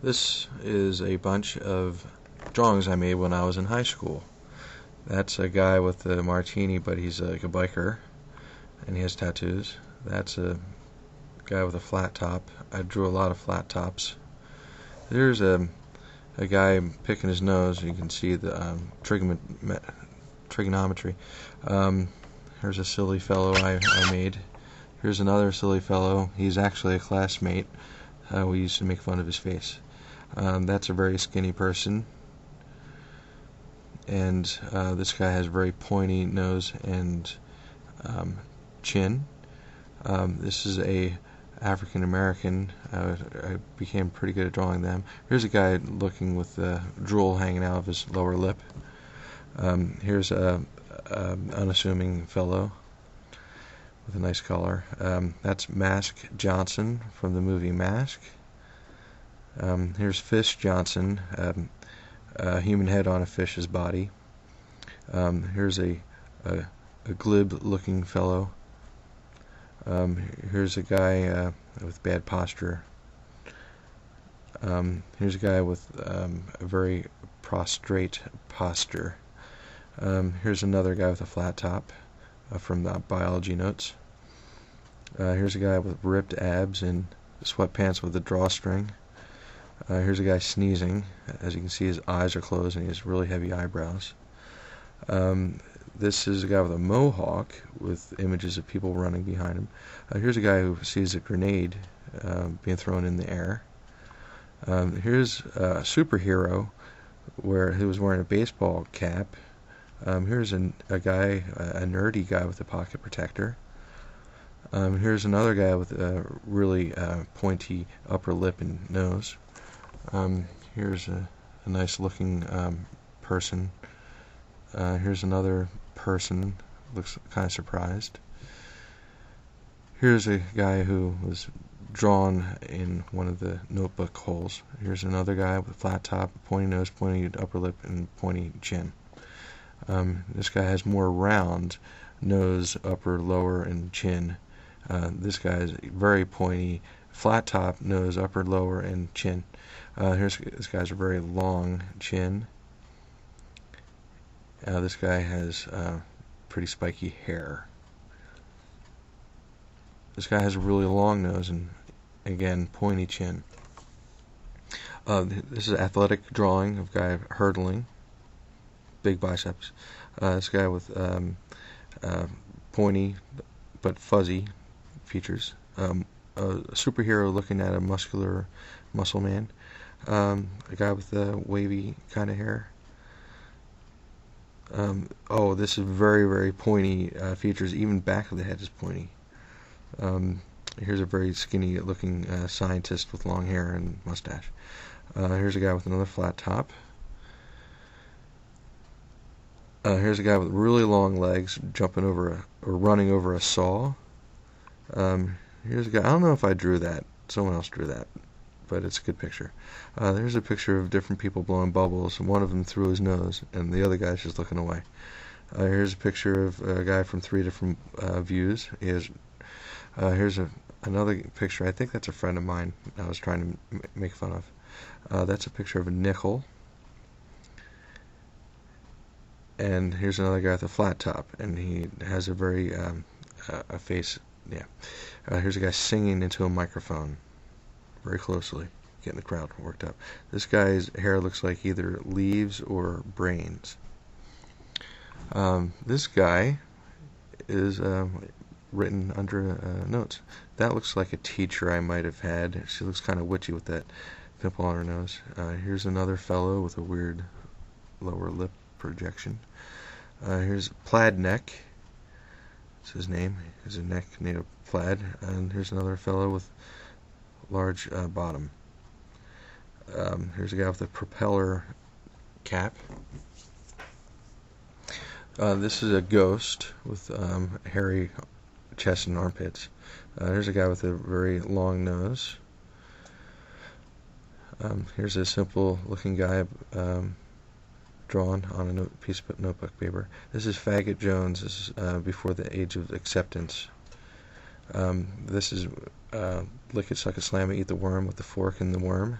This is a bunch of drawings I made when I was in high school. That's a guy with a martini, but he's like a biker, and he has tattoos. That's a guy with a flat top. I drew a lot of flat tops. There's a guy picking his nose. You can see the trigonometry. Here's a silly fellow I made. Here's another silly fellow. He's actually a classmate. We used to make fun of his face. That's a very skinny person, and this guy has a very pointy nose and chin. This is a African American. I became pretty good at drawing them. Here's a guy looking with drool hanging out of his lower lip. Here's a unassuming fellow with a nice collar. That's Mask Johnson from the movie Mask. Here's Fish Johnson, a human head on a fish's body. Here's a glib-looking fellow. Here's a guy with bad posture. Here's a guy with a very prostrate posture. Here's another guy with a flat top from the biology notes. Here's a guy with ripped abs and sweatpants with a drawstring. Here's a guy sneezing. As you can see, his eyes are closed and he has really heavy eyebrows. This is a guy with a mohawk with images of people running behind him. Here's a guy who sees a grenade being thrown in the air. Here's a superhero who was wearing a baseball cap. Here's a guy, a nerdy guy with a pocket protector. Here's another guy with a really pointy upper lip and nose. Here's a nice looking person. Here's another person, looks kind of surprised. Here's a guy who was drawn in one of the notebook holes. Here's another guy with a flat top, pointy nose, pointy upper lip, and pointy chin. This guy has more round nose, upper, lower, and chin. This guy is very pointy, flat top, nose, upper, lower, and chin. This guy's a very long chin. This guy has pretty spiky hair. This guy has a really long nose and, again, pointy chin. This is an athletic drawing of a guy hurdling, big biceps. This guy with pointy but fuzzy features. A superhero looking at a muscular muscle man. A guy with wavy kind of hair. This is very, very pointy features. Even back of the head is pointy. Here's a very skinny looking scientist with long hair and mustache. Here's a guy with another flat top. Here's a guy with really long legs jumping over or running over a saw. Here's a guy, I don't know if I drew that, someone else drew that, but it's a good picture. There's a picture of different people blowing bubbles, and one of them through his nose, and the other guy's just looking away. Here's a picture of a guy from 3 different views. Here's another picture. I think that's a friend of mine I was trying to make fun of. That's a picture of a nickel. And here's another guy with a flat top, and he has a very a face. Yeah. Here's a guy singing into a microphone very closely, getting the crowd worked up. This guy's hair looks like either leaves or brains. This guy is written under notes. That looks like a teacher I might have had. She looks kind of witchy with that pimple on her nose. Here's another fellow with a weird lower lip projection. Here's Plaid Neck. That's his name. He's a neck made of plaid. And here's another fellow with large bottom. Here's a guy with a propeller cap. This is a ghost with hairy chest and armpits. Here's a guy with a very long nose. Here's a simple looking guy drawn on a piece of notebook paper. This is Faggot Jones. This is before the age of acceptance. This is Lick It, Suck It, Slam It, Eat the Worm with the fork in the worm.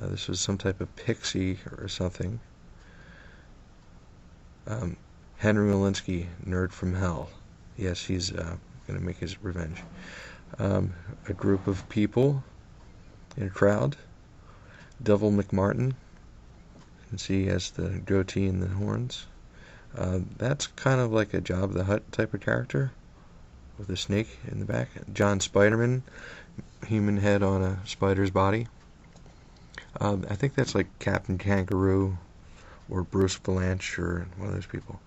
This was some type of pixie or something. Henry MILINSKY, nerd from hell. Yes, he's going to make his revenge. A group of people in a crowd. Devil McMartin. You can see he has the goatee and the horns. That's kind of like a Jabba the Hutt type of character with a snake in the back. John Spiderman, human head on a spider's body. I think that's like Captain Kangaroo or Bruce Valanche or one of those people.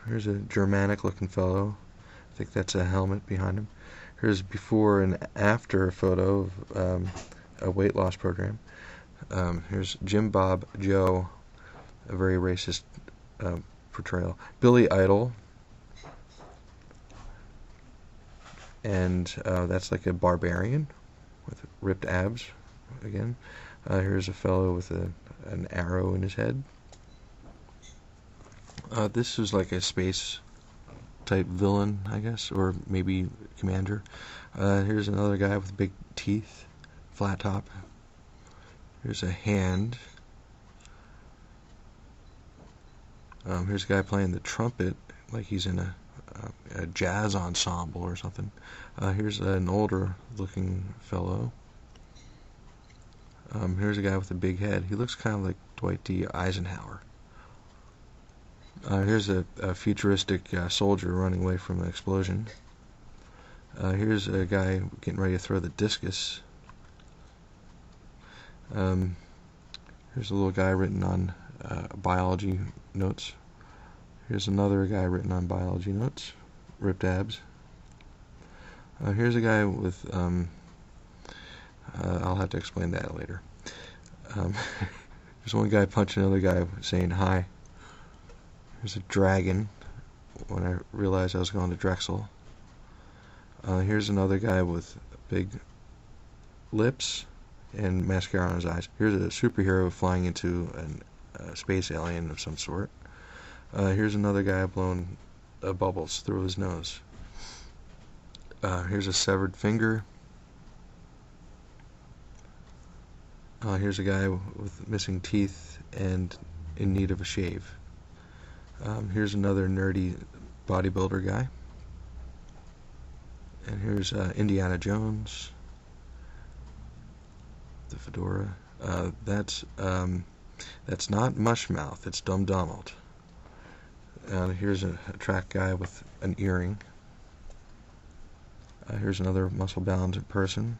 Here's a Germanic looking fellow. I think that's a helmet behind him. Here's before and after photo of a weight loss program. Here's Jim Bob Joe, a very racist portrayal. Billy Idol, and that's like a barbarian with ripped abs again. Here's a fellow with an arrow in his head. This is like a space type villain, I guess, or maybe commander. Here's another guy with big teeth, flat top. Here's a hand. Here's a guy playing the trumpet, like he's in a jazz ensemble or something. Here's an older looking fellow. Here's a guy with a big head. He looks kind of like Dwight D. Eisenhower. Here's a futuristic soldier running away from an explosion. Here's a guy getting ready to throw the discus. Here's a little guy written on biology notes. Here's another guy written on biology notes. Ripped abs. Here's a guy with I'll have to explain that later. There's one guy punching another guy saying hi. There's a dragon when I realized I was going to Drexel. Here's another guy with big lips and mascara on his eyes. Here's a superhero flying into a space alien of some sort. Here's another guy blowing bubbles through his nose. Here's a severed finger. Here's a guy with missing teeth and in need of a shave. Here's another nerdy bodybuilder guy. And here's Indiana Jones. The fedora. That's not Mushmouth. It's Dum Donald. Here's a track guy with an earring. Here's another muscle-bound person.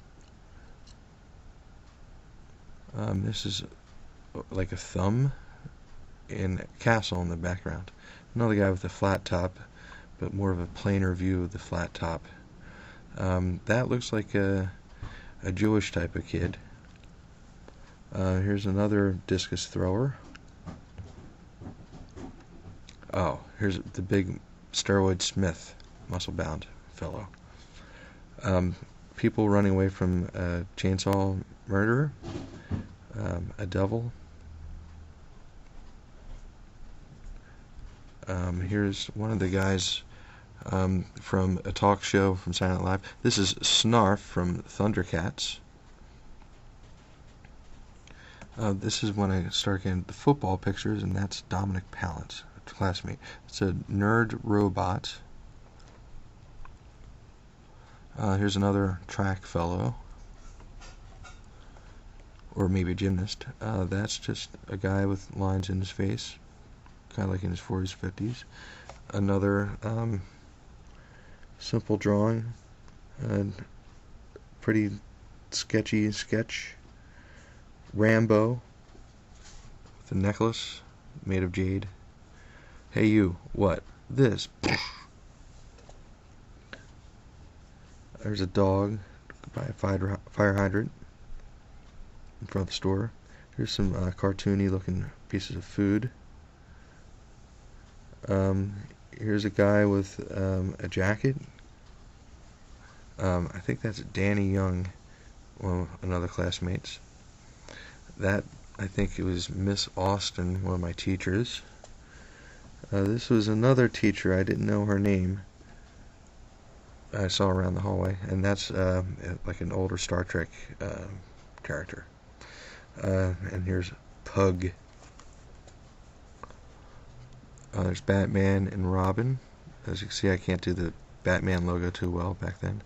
This is like a thumb and a castle in the background. Another guy with a flat top, but more of a planar view of the flat top. That looks like a Jewish type of kid. Here's another discus thrower. Oh, here's the big steroid Smith, muscle-bound fellow. People running away from a chainsaw murderer. A devil. Here's one of the guys from a talk show from Silent Live. This is Snarf from Thundercats. This is when I start getting the football pictures, and that's Dominic Palance, a classmate. It's a nerd robot. Here's another track fellow. Or maybe a gymnast. That's just a guy with lines in his face, kind of like in his 40s, 50s. Another simple drawing, pretty sketchy sketch. Rambo with a necklace made of jade. Hey you, what? This. There's a dog by a fire hydrant in front of the store. Here's some cartoony looking pieces of food. Here's a guy with a jacket. I think that's Danny Young, one of another classmates. That, I think it was Miss Austin, one of my teachers. This was another teacher, I didn't know her name. I saw around the hallway, and that's like an older Star Trek character. And here's Pug. There's Batman and Robin. As you can see, I can't do the Batman logo too well back then.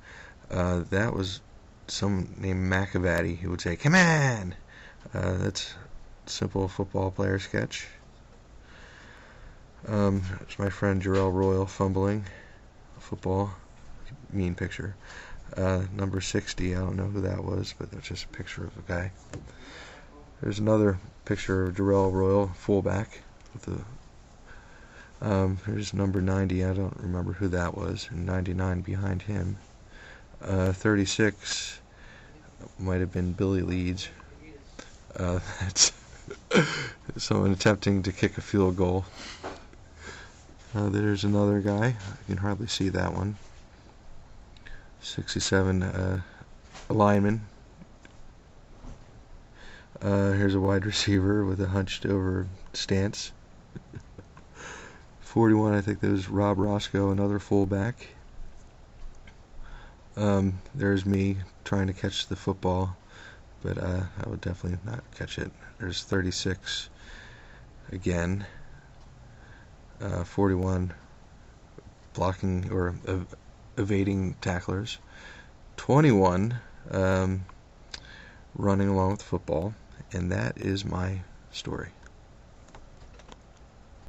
That was someone named McAvady who would say, "Come on!" That's a simple football player sketch. It's my friend Jarrell Royal fumbling football. Mean picture. Number 60, I don't know who that was, but that's just a picture of a guy. There's another picture of Jarrell Royal, fullback, with the here's number 90, I don't remember who that was, and 99 behind him. 36 might have been Billy Leeds. That's someone attempting to kick a field goal. There's another guy, I can hardly see that one. 67, a lineman. Here's a wide receiver with a hunched over stance. 41, I think that was Rob Roscoe, another fullback. There's me trying to catch the football, but I would definitely not catch it. There's 36 again. 41, blocking or evading tacklers. 21, running along with football. And that is my story.